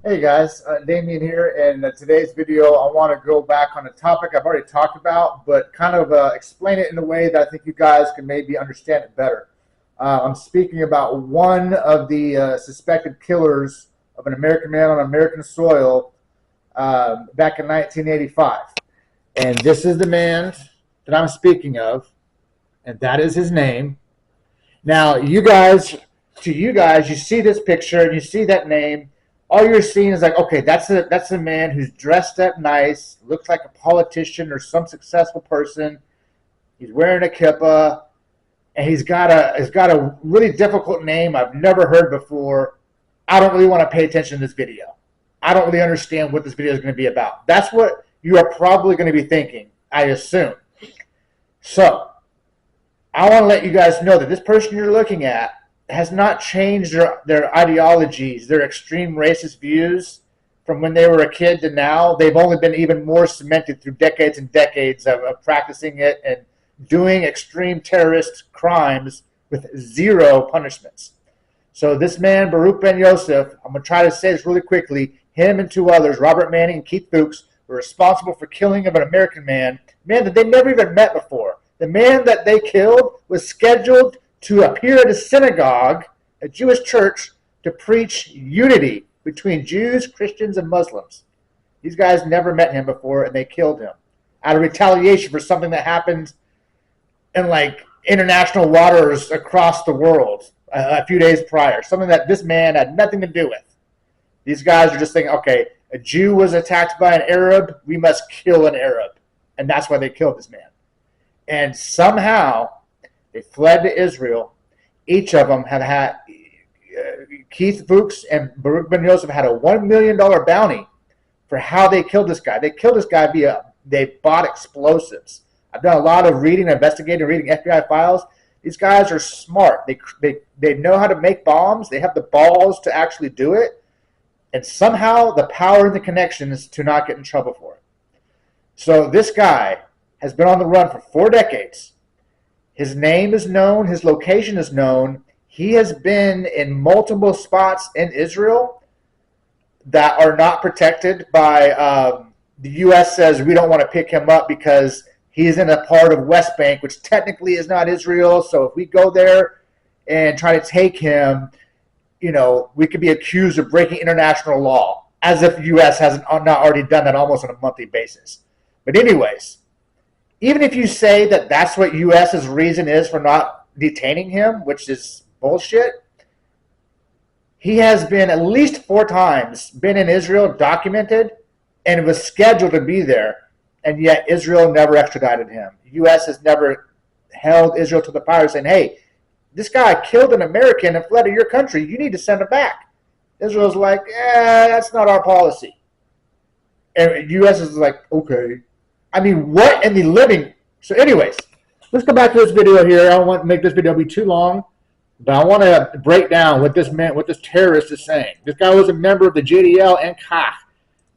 Hey guys, Damien here, and today's video I want to go back on a topic I've already talked about, but kind of explain it in a way that I think you guys can maybe understand it better. I'm speaking about one of the suspected killers of an American man on American soil back in 1985. And this is the man that I'm speaking of, and that is his name. Now, to you guys, you see this picture and you see that name. All you're seeing is like, okay, that's a man who's dressed up nice, looks like a politician or some successful person. He's wearing a kippah, and he's got a really difficult name I've never heard before. I don't really want to pay attention to this video. I don't really understand what this video is going to be about. That's what you are probably going to be thinking, I assume. So I want to let you guys know that this person you're looking at has not changed their ideologies, their extreme racist views from when they were a kid to now. They've only been even more cemented through decades and decades of practicing it and doing extreme terrorist crimes with zero punishments. So this man, Baruch Ben Yosef, I'm going to try to say this really quickly, him and two others, Robert Manning and Keith Fuchs, were responsible for killing of an American man that they never even met before. The man that they killed was scheduled to appear at a synagogue, a Jewish church, to preach unity between Jews, Christians, and Muslims. These guys never met him before, and they killed him out of retaliation for something that happened in like international waters across the world a few days prior, something that this man had nothing to do with. These guys are just thinking, okay, a Jew was attacked by an Arab, we must kill an Arab. And that's why they killed this man. And somehow they fled to Israel. Each of them had Keith Fuchs and Baruch Ben Yosef had a $1 million bounty for how they killed this guy. They killed this guy they bought explosives. I've done a lot of investigating, reading FBI files. These guys are smart. They know how to make bombs. They have the balls to actually do it. And somehow the power and the connection is to not get in trouble for it. So this guy has been on the run for 4 decades. His name is known. His location is known. He has been in multiple spots in Israel that are not protected by the U.S. says we don't want to pick him up because he's in a part of West Bank, which technically is not Israel. So if we go there and try to take him, we could be accused of breaking international law, as if the U.S. hasn't not already done that almost on a monthly basis. But anyways, even if you say that that's what U.S.'s reason is for not detaining him, which is bullshit, he has been at least 4 times been in Israel, documented, and was scheduled to be there, and yet Israel never extradited him. The U.S. has never held Israel to the fire saying, hey, this guy killed an American and fled to your country. You need to send him back. Israel's like, that's not our policy. And the U.S. is like, okay. I mean, what in the living? So anyways, let's go back to this video here. I don't want to make this video be too long, but I want to break down what this terrorist is saying. This guy was a member of the JDL and Kach.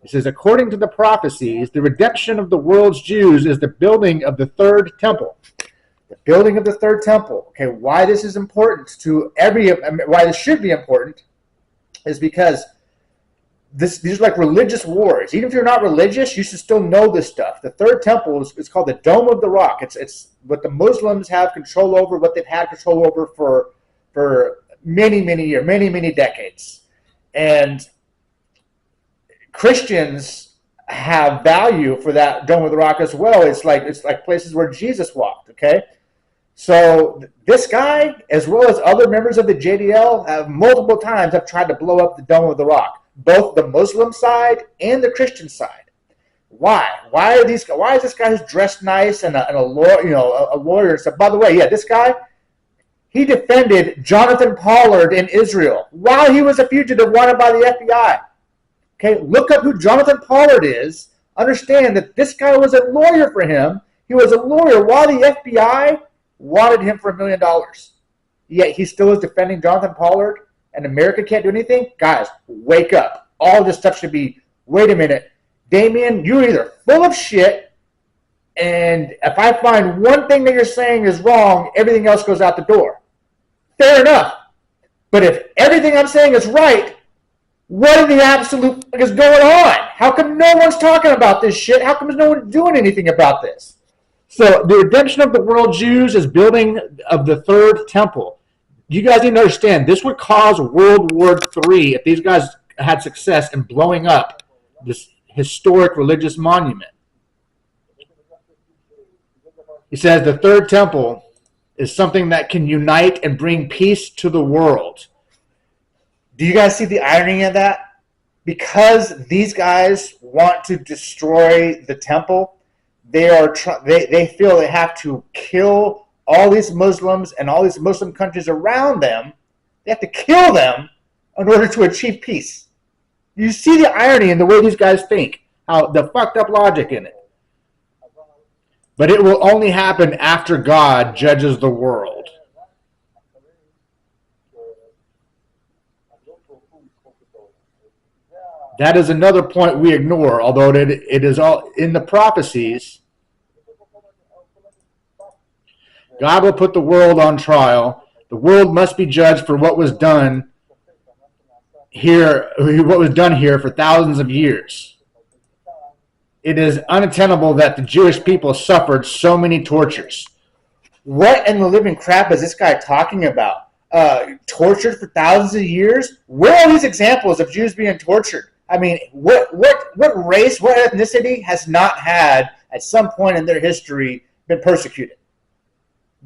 It says, according to the prophecies, the redemption of the world's Jews is the building of the third temple. The building of the third temple. Okay, why this is important why this should be important is because these are like religious wars. Even if you're not religious, you should still know this stuff. The third temple is called the Dome of the Rock. It's what the Muslims have control over, what they've had control over for many, many years, many, many decades. And Christians have value for that Dome of the Rock as well. It's like places where Jesus walked, okay? So this guy, as well as other members of the JDL, have multiple times have tried to blow up the Dome of the Rock, both the Muslim side and the Christian side. Why? Why is this guy who's dressed nice and a lawyer, a lawyer and stuff? By the way, this guy, he defended Jonathan Pollard in Israel while he was a fugitive wanted by the FBI. Okay, look up who Jonathan Pollard is. Understand that this guy was a lawyer for him. He was a lawyer while the FBI wanted him for $1 million. Yet he still is defending Jonathan Pollard, and America can't do anything? Guys, wake up. All this stuff should be, wait a minute, Damien, you're either full of shit, and if I find one thing that you're saying is wrong, everything else goes out the door. Fair enough. But if everything I'm saying is right, What in the absolute fuck is going on? How come no one's talking about this shit? How come no one's doing anything about this? So the redemption of the world Jews is building of the third temple. You guys need to understand this would cause World War III if these guys had success in blowing up this historic religious monument. He says the third temple is something that can unite and bring peace to the world. Do you guys see the irony of that? Because these guys want to destroy the temple, they feel they have to kill all these Muslims and all these Muslim countries around them. They have to kill them in order to achieve peace. You see the irony in the way these guys think, how the fucked up logic in it. But it will only happen after God judges the world. That is another point we ignore, although it is all in the prophecies. God will put the world on trial. The world must be judged for what was done here for thousands of years. It is unattainable that the Jewish people suffered so many tortures. What in the living crap is this guy talking about? Tortured for thousands of years? Where are these examples of Jews being tortured? I mean, what race, what ethnicity has not had at some point in their history been persecuted?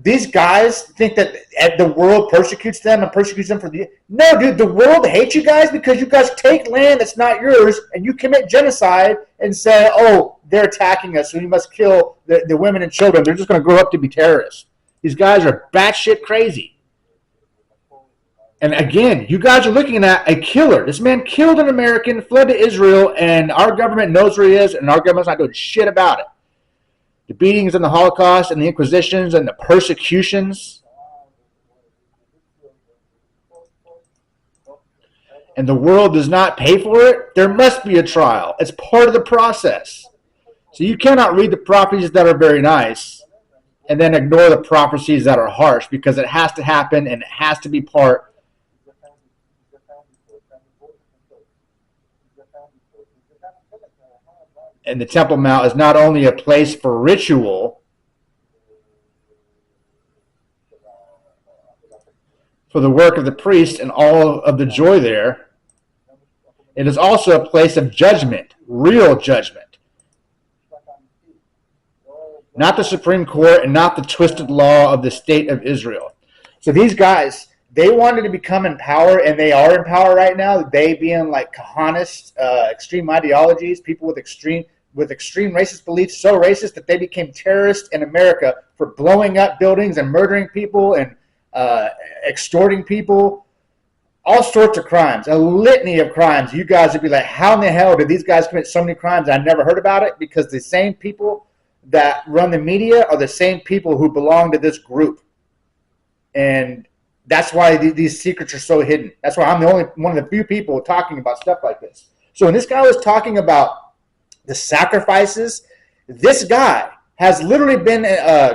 These guys think that the world persecutes them and persecutes them for the... No, dude, the world hates you guys because you guys take land that's not yours and you commit genocide and say, oh, they're attacking us, so you must kill the women and children. They're just going to grow up to be terrorists. These guys are batshit crazy. And again, you guys are looking at a killer. This man killed an American, fled to Israel, and our government knows where he is, and our government's not doing shit about it. The beatings and the Holocaust and the Inquisitions and the persecutions. And the world does not pay for it. There must be a trial. It's part of the process. So you cannot read the prophecies that are very nice and then ignore the prophecies that are harsh, because it has to happen and it has to be part. And the Temple Mount is not only a place for ritual, for the work of the priest and all of the joy there, it is also a place of judgment, real judgment. Not the Supreme Court and not the twisted law of the state of Israel. So these guys, they wanted to become in power, and they are in power right now. They being like Kahanist, extreme ideologies, people with extreme racist beliefs, so racist that they became terrorists in America for blowing up buildings and murdering people and extorting people, all sorts of crimes, a litany of crimes. You guys would be like, how in the hell did these guys commit so many crimes? I never heard about it, because the same people that run the media are the same people who belong to this group. And that's why these secrets are so hidden. That's why I'm the only one of the few people talking about stuff like this. So when this guy was talking about the sacrifices, this guy has literally been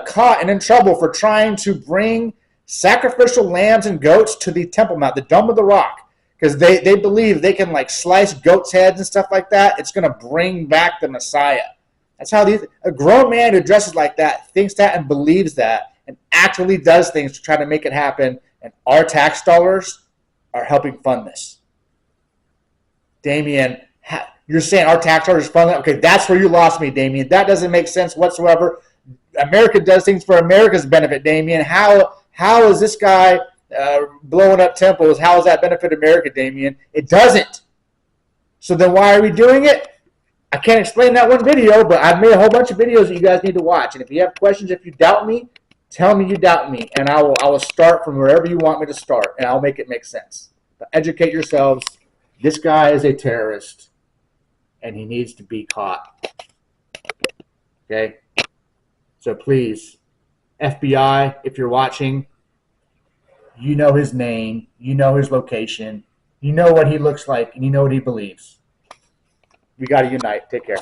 caught and in trouble for trying to bring sacrificial lambs and goats to the Temple Mount, the Dome of the Rock, because they believe they can like slice goats' heads and stuff like that. It's going to bring back the Messiah. That's how a grown man who dresses like that thinks that and believes that and actually does things to try to make it happen. And our tax dollars are helping fund this. Damien, you're saying our tax dollars fund that? Okay, that's where you lost me, Damien. That doesn't make sense whatsoever. America does things for America's benefit, Damien. How is this guy blowing up temples? How does that benefit America, Damien? It doesn't. So then why are we doing it? I can't explain that one video, but I've made a whole bunch of videos that you guys need to watch. And if you have questions, if you doubt me, tell me you doubt me, and I will start from wherever you want me to start, and I'll make it make sense. But educate yourselves. This guy is a terrorist, and he needs to be caught. Okay? So please, FBI, if you're watching, you know his name, you know his location, you know what he looks like, and you know what he believes. We got to unite. Take care.